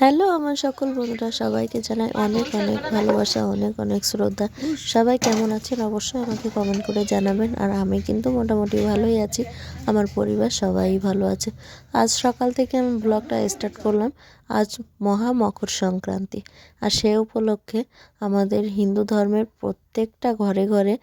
Hello আমার সকল বন্ধুরা, সবাইকে জানাই অনেক অনেক ভালোবাসা, অনেক অনেক শ্রদ্ধা। সবাই কেমন আছেন অবশ্যই আমাকে কমেন্ট করে জানাবেন। আর আমি কিন্তু মোটামুটি ভালোই আছি, আমার পরিবার সবাই ভালো আছে। আজ সকাল থেকে আমি ব্লগটা স্টার্ট করলাম। আজ মহা মকর সংক্রান্তি, আর সে উপলক্ষে আমাদের হিন্দু ধর্মের প্রত্যেকটা ঘরে ঘরে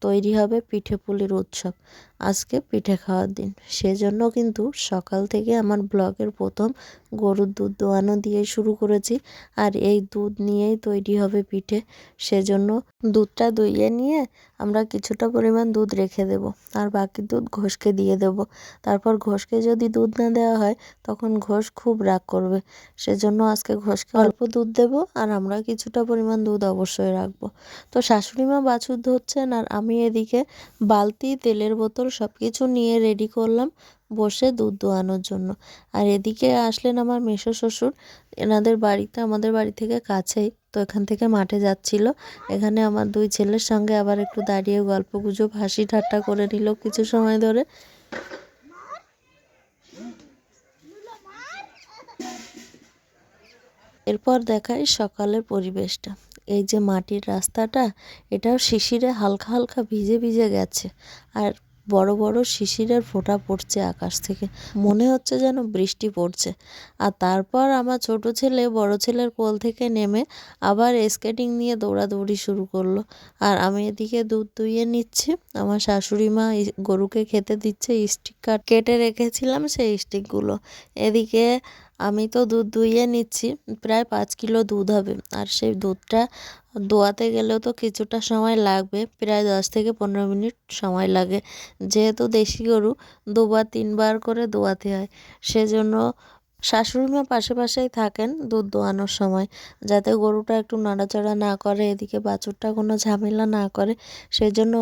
তৈরি হবে পিঠে পুলির উৎসব। আজকে পিঠে খাওয়ার দিন, সেজন্য কিন্তু সকাল থেকে আমার ব্লগের প্রথম গরুর দুধ দোয়ানো দিয়ে শুরু করেছি। আর এই দুধ নিয়েই তৈরি হবে পিঠে, সেজন্য দুধটা দইয়ে নিয়ে আমরা কিছুটা পরিমাণ দুধ রেখে দেব, আর বাকি দুধ ঘোষকে দিয়ে দেব। তারপর ঘোষকে যদি দুধ না দেওয়া হয় তখন ঘোষ খুব রাগ করবে, সেজন্য আজকে ঘোষকে অল্প দুধ দেব, আর আমরা কিছুটা পরিমাণ দুধ অবশ্যই রাখবো। তো শাশুড়ি মা বাছুর ধরছেন, আর আমি এদিকে বালতি, তেলের বোতল সব কিছু নিয়ে রেডি করলাম বসে দুধ দোয়ানোর জন্য। আর এদিকে আসলেন আমার মেসো শ্বশুর, এনাদের বাড়িতে আমাদের বাড়ি থেকে কাছেই, তো এখান থেকে মাঠে যাচ্ছিল। এখানে আমার দুই ছেলের সঙ্গে আবার একটু দাঁড়িয়ে গল্প গুজব হাসি ঠাট্টা করে নিল কিছু সময় ধরে। এরপর দেখাই সকালের পরিবেশটা। এই যে মাটির রাস্তাটা, এটাও শিশিরে হালকা হালকা ভিজে ভিজে গেছে, আর বড় বড় শিশিরের ফোঁটা পড়ছে আকাশ থেকে, মনে হচ্ছে যেন বৃষ্টি পড়ছে। আর তারপর আমার ছোট ছেলে বড় ছেলের কোল থেকে নেমে আবার স্কেটিং নিয়ে দৌড়াদৌড়ি শুরু করলো। আর আমি এদিকে দুধ দুইয়ে নিচ্ছি, আমার শাশুড়ি মা গরুকে খেতে দিচ্ছে। স্টিক কেটে রেখেছিলাম সেই স্টিকগুলো। এদিকে আমি তো দুধ দুইয়ে নিচ্ছি, প্রায় 5 কিলো দুধ হবে। আর সেই দুধটা দোয়াতে গেলেও তো কিছুটা সময় লাগবে, প্রায় 10 থেকে 15 মিনিট সময় লাগে। যেহেতু দেশি গরু, 2 বার 3 বার করে দোয়াতে হয়, সেজন্য শাশুড়ি মা পাশে পাশেই থাকেন দুধ দোয়ানোর সময়, যাতে গরুটা একটু নাড়াচাড়া না করে, এদিকে বাছুরটা কোনো ঝামেলা না করে, সেজন্য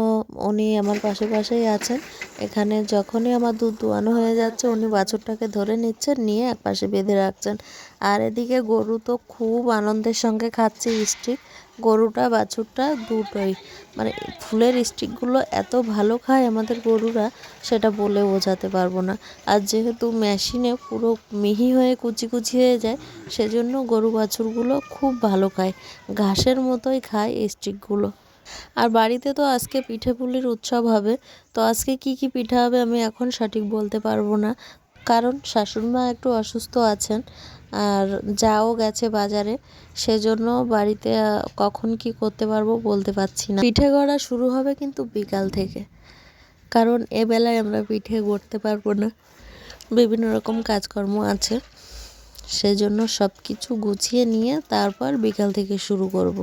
উনি আমার পাশে পাশেই আছেন। এখানে যখনই আমার দুধ দোয়ানো হয়ে যাচ্ছে উনি বাছুরটাকে ধরে নিচ্ছেন, নিয়ে একপাশে বেঁধে রাখছেন। আর এদিকে গরু তো খুব আনন্দের সঙ্গে খাচ্ছে স্টিক, গরুটা বাছুরটা দুটোই। মানে ফুলের স্টিকগুলো এত ভালো খায় আমাদের গরুরা, সেটা বলে বোঝাতে পারবো না। আর যেহেতু মেশিনে পুরো মিহি হয়ে কুচি কুচি হয়ে যায়, সেজন্য গরু বাছুরগুলো খুব ভালো খায়, ঘাসের মতোই খায় এই স্টিকগুলো। আর বাড়িতে তো আজকে পিঠে পুলির উৎসব হবে, তো আজকে কি কি পিঠা হবে আমি এখন সঠিক বলতে পারবো না, কারণ শাশুড়িমা একটু অসুস্থ আছেন, আর যাও গেছে বাজারে, সেজন্য বাড়িতে কখন কি করতে পারবো বলতে পারছি না। পিঠে গড়া শুরু হবে কিন্তু বিকাল থেকে, কারণ এ বেলায় আমরা পিঠে গড়তে পারবো না, বিভিন্ন রকম কাজকর্ম আছে, সেজন্য সব কিছু গুছিয়ে নিয়ে তারপর বিকাল থেকে শুরু করব।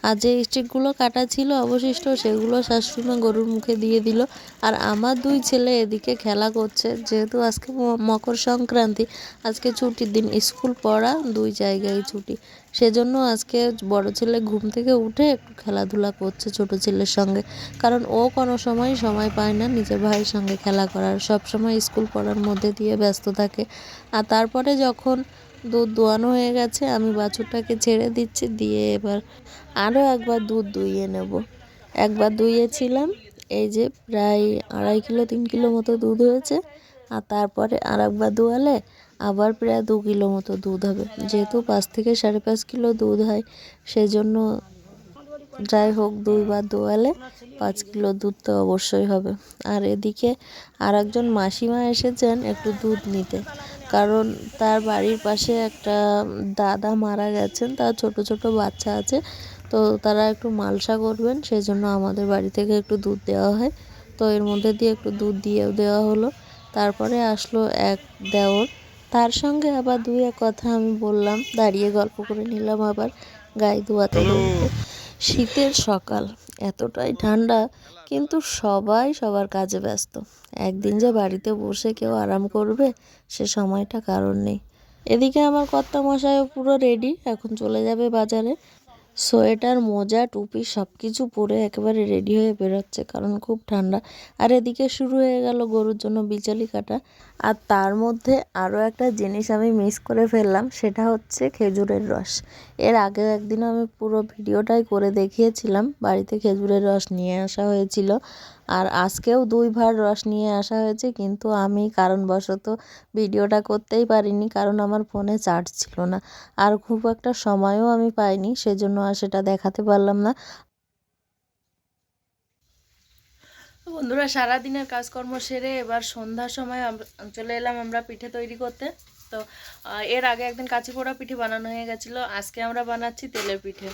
আর যে স্টিকগুলো কাটা ছিল অবশিষ্ট, সেগুলো শাশুড়িমা গরুর মুখে দিয়ে দিল। আর আমার দুই ছেলে এদিকে খেলা করছে, যেহেতু আজকে মকর সংক্রান্তি, আজকে ছুটির দিন, স্কুল পড়া দুই জায়গায় ছুটি, সেজন্য আজকে বড় ছেলে ঘুম থেকে উঠে একটু খেলাধুলা করছে ছোট ছেলের সঙ্গে, কারণ ও কোনো সময় পায় না নিজের ভাইয়ের সঙ্গে খেলা করার, সব সময় স্কুল পড়ার মধ্যে দিয়ে ব্যস্ত থাকে। আর তারপরে যখন দুধ দোয়ানো হয়ে গেছে আমি বাছুরটাকে ছেড়ে দিচ্ছি, দিয়ে এবার আরও একবার দুধ দুইয়ে নেব। একবার দুইয়েছিলাম, এই যে প্রায় 2.5 কিলো 3 কিলো মতো দুধ হয়েছে। আর তারপরে আর একবার দোয়ালে আবার প্রায় 2 কিলো মতো দুধ হবে, যেহেতু 5 থেকে 5.5 কিলো দুধ হয়, সেজন্য যাই হোক 2 বার দোয়ালে 5 কিলো দুধ তো অবশ্যই হবে। আর এদিকে আর একজন মাসিমা এসেছেন একটু দুধ নিতে, কারণ তার বাড়ির পাশে একটা দাদা মারা গেছেন, তার ছোট ছোট বাচ্চা আছে, তো তারা একটু মালসা করবেন, সেজন্য আমাদের বাড়ি থেকে একটু দুধ দেওয়া হয়, তো এর মধ্যে দিয়ে একটু দুধ দিয়েও দেওয়া হলো। তারপরে আসলো এক দেওর, তার সঙ্গে আবার দুই এক কথা আমি বললাম, দাঁড়িয়ে গল্প করে নিলাম আবার গায়ে ধোয়াতে ধোয়াতে। শীতের সকাল, এতটাই ঠান্ডা, কিন্তু সবাই সবার কাজে ব্যস্ত। একদিন যে বাড়িতে বসে কেউ আরাম করবে সে সময়টা কারণ নেই। এদিকে আমার কর্তামশাইও পুরো রেডি, এখন চলে যাবে বাজারে। সোয়েটার, মোজা, টুপি সব কিছু পরে একেবারে রেডি হয়ে বেরোচ্ছে, কারণ খুব ঠান্ডা। আর এদিকে শুরু হয়ে গেল গরুর জন্য বিচালি কাটা। আর তার মধ্যে আরও একটা জিনিস আমি মিস করে ফেললাম, সেটা হচ্ছে খেজুরের রস। এর আগেও একদিন আমি পুরো ভিডিওটাই করে দেখিয়েছিলাম, বাড়িতে খেজুরের রস নিয়ে আসা হয়েছিল। আর আজকেও 2 ভাঁড় রস নিয়ে আসা হয়েছে, কিন্তু আমি কারণবশত ভিডিওটা করতেই পারিনি, কারণ আমার ফোনে চার্জ ছিল না আর খুব একটা সময়ও আমি পাইনি, সেজন্য আর সেটা দেখাতে পারলাম না। বন্ধুরা, সারাদিনের কাজকর্ম সেরে এবার সন্ধ্যার সময় চলে এলাম আমরা পিঠে তৈরি করতে। তো এর আগে একদিন কাঁচি পোড়া পিঠে বানানো হয়ে গেছিলো, আজকে আমরা বানাচ্ছি তেলের পিঠে।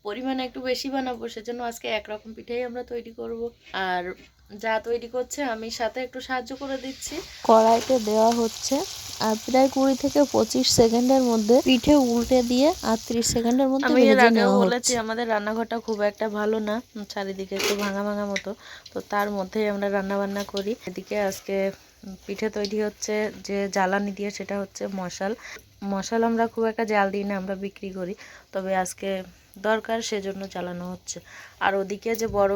পরিমাণ একটু বেশি বানাবো, সেজন্য আজকে একরকম পিঠেই আমরা তৈরি করব। আর যা তৈরি করছে আমি সাথে একটু সাহায্য করে দিচ্ছি। কড়াইতে দেওয়া হচ্ছে আর প্রায় 20 থেকে 25 সেকেন্ডের মধ্যে পিঠে উল্টে দিয়ে 38 সেকেন্ডের মধ্যে ভেজে নেওয়া হচ্ছে। বলেছি আমাদের রান্নাঘরটা খুব একটা ভালো না, চারিদিকে একটু ভাঙা ভাঙা মতো, তো তার মধ্যেই আমরা রান্না বান্না করি। এদিকে আজকে পিঠে তৈরি হচ্ছে, যে জ্বালানি দিয়ে সেটা হচ্ছে মশাল আমরা খুব একটা জাল দিই না, আমরা বিক্রি করি, তবে আজকে দরকার সেজন্য চালানো হচ্ছে। আর ওদিকে যে বড়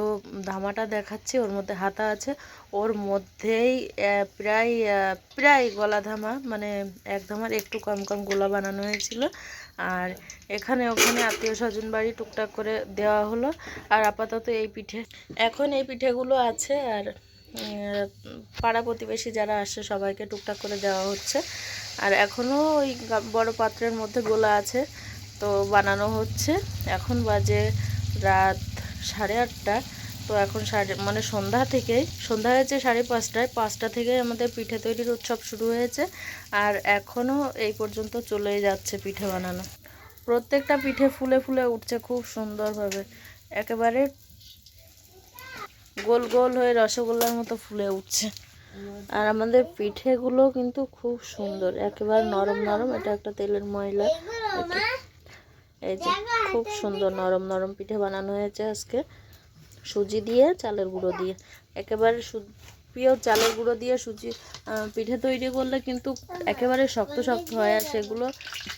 ধামাটা দেখাচ্ছি ওর মধ্যে হাতা আছে, ওর মধ্যেই প্রায় গলা ধামা, মানে এক ধামার একটু কম কম গোলা বানানো হয়েছিল। আর এখানে ওখানে আত্মীয় স্বজন বাড়ি টুকটাক করে দেওয়া হলো। আর আপাতত এখন এই পিঠেগুলো আছে, আর পাড়া প্রতিবেশী যারা আসে সবাইকে টুকটাক করে দেওয়া হচ্ছে। আর এখনও ওই বড় পাত্রের মধ্যে গোলা আছে, তো বানানো হচ্ছে। এখন বাজে রাত 8:30। তো এখন সন্ধ্যা হয়েছে 5:30, 5টা থেকে আমাদের পিঠে তৈরির উৎসব শুরু হয়েছে। আর এখনও এই পর্যন্ত চলেই যাচ্ছে পিঠে বানানো। প্রত্যেকটা পিঠে ফুলে ফুলে উঠছে খুব সুন্দরভাবে, একেবারে গোল গোল হয়ে রসগোল্লার মতো ফুলে উঠছে। আর আমাদের পিঠেগুলো কিন্তু খুব সুন্দর, একেবারে নরম নরম। এটা একটা তেলের ময়লা, এই যে খুব সুন্দর নরম নরম পিঠে বানানো হয়েছে আজকে সুজি দিয়ে, চালের গুঁড়ো দিয়ে। একেবারে পিওর চালের গুঁড়ো দিয়ে সুজি পিঠে তৈরি করলে কিন্তু একেবারে শক্ত শক্ত হয়। আর সেগুলো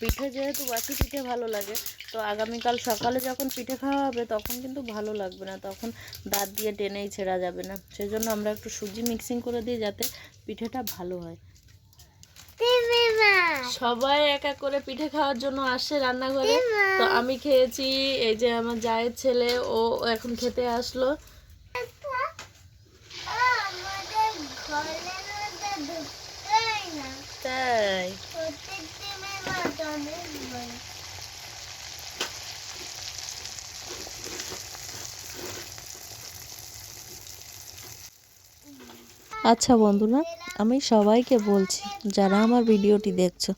পিঠে যেহেতু বাসি পিঠে ভালো লাগে, তো আগামীকাল সকালে যখন পিঠে খাওয়া হবে তখন কিন্তু ভালো লাগবে না, তখন দাঁত দিয়ে টেনেই ছেঁড়া যাবে না। সেজন্য আমরা একটু সুজি মিক্সিং করে দিই যাতে পিঠেটা ভালো হয়। সবাই এক এক করে পিঠে খাওয়ার জন্য আসে রান্নাঘরে। তো আমি খেয়েছি, এই যে আমার জায়ের ছেলে ও এখন খেতে আসলো। তাই আচ্ছা বন্ধুরা, আমি সবাইকে বলছি যারা আমার ভিডিওটি দেখছো,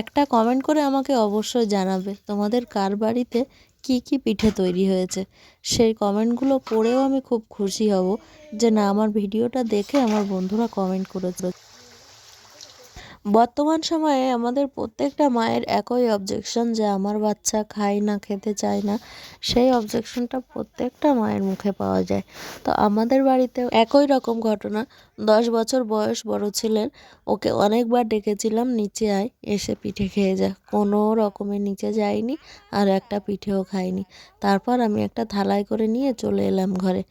একটা কমেন্ট করে আমাকে অবশ্যই জানাবে তোমাদের কার বাড়িতে কি কি পিঠে তৈরি হয়েছে। সেই কমেন্টগুলো পড়েও আমি খুব খুশি হব যে না, আমার ভিডিওটা দেখে আমার বন্ধুরা কমেন্ট করেছে। বর্তমান সময়ে আমাদের প্রত্যেকটা মায়ের একই অবজেকশন যে আমার বাচ্চা খায় না, খেতে চায় না। সেই অবজেকশনটা প্রত্যেকটা মায়ের মুখে পাওয়া যায়। তো আমাদের বাড়িতেও একই রকম ঘটনা। 10 বছর বয়স বড় ছেলের, ওকে অনেকবার ডেকেছিলাম নিচে আয়, এসে পিঠে খেয়ে যা, কোনো রকমের নিচে যায়নি আর একটা পিঠেও খায়নি। তারপর আমি একটা থালায় করে নিয়ে চলে এলাম ঘরে।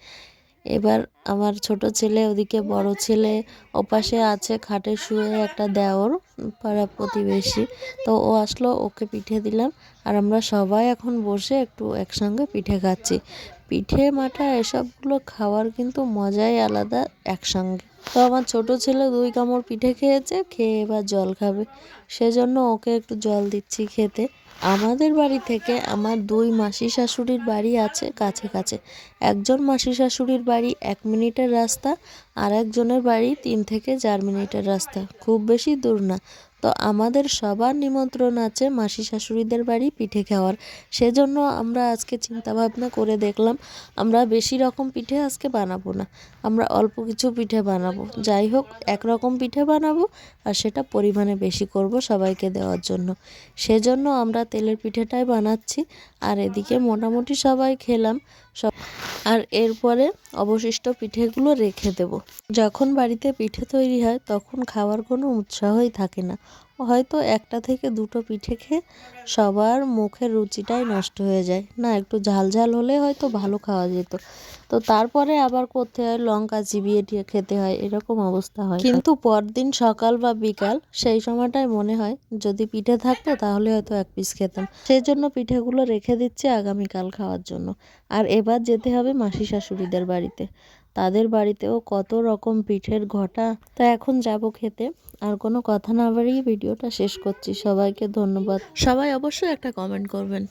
এবার আমার ছোট ছেলে, ওদিকে বড় ছেলে ওপাশে আছে খাটে শুয়ে, একটা দেওর পাড়া প্রতিবেশী, তো ও আসলো, ওকে পিঠে দিলাম। আর আমরা সবাই এখন বসে একটু একসঙ্গে পিঠে খাচ্ছি। পিঠে মাঠা এসবগুলো খাওয়ার কিন্তু মজাই আলাদা একসঙ্গে। তো আমার ছোট ছেলে 2 কামড় পিঠে খেয়েছে, খেয়ে এবার জল খাবে, সেজন্য ওকে একটু জল দিচ্ছি খেতে। আমাদের বাড়ি থেকে আমার 2 মাসি শাশুড়ির বাড়ি আছে কাছে কাছে। একজন মাসি শাশুড়ির বাড়ি 1 মিনিটের রাস্তা, আর একজনের বাড়ি 3 থেকে 4 মিনিটের রাস্তা, খুব বেশি দূর না। তো আমাদের সবার নিমন্ত্রণ আছে মাসি শাশুড়িদের বাড়ি পিঠে খাওয়ার। সেজন্য আমরা আজকে চিন্তা ভাবনা করে দেখলাম আমরা বেশি রকম পিঠে আজকে বানাবো না, আমরা অল্প কিছু পিঠে বানাবো। যাই হোক, একরকম পিঠে বানাবো আর সেটা পরিমাণে বেশি করব সবাইকে দেওয়ার জন্য। সেজন্য আমরা তেলের পিঠেটাই বানাচ্ছি। আর এদিকে মোটামুটি সবাই খেলাম আর এরপরে অবশিষ্ট পিঠেগুলো রেখে দেব। যখন বাড়িতে পিঠে তৈরি হয় তখন খাওয়ার কোনো উৎসাহই থাকে না, হয়তো 1টা থেকে 2টো পিঠে খেয়ে সবার মুখের রুচিটাই নষ্ট হয়ে যায়। না, একটু ঝাল ঝাল হলে হয়তো ভালো খাওয়া যেত, তো তারপরে আবার করতে হয়, লঙ্কা চিবিয়ে খেতে হয়, এরকম অবস্থা হয়। কিন্তু পরদিন সকাল বা বিকাল সেই সময়টায় মনে হয় যদি পিঠে থাকতো তাহলে হয়তো 1 পিস খেতাম। সেই জন্য পিঠেগুলো রেখে দিচ্ছি আগামীকাল খাওয়ার জন্য। আর এবার যেতে হবে মাসি শাশুড়িদের বাড়িতে। তাদের বাড়িতেও কত রকম পিঠের ঘটা। তা এখন যাব খেতে। আর কোনো কথা না বাড়িয়ে ভিডিওটা শেষ করছি। সবাইকে ধন্যবাদ। সবাই অবশ্যই একটা কমেন্ট করবেন।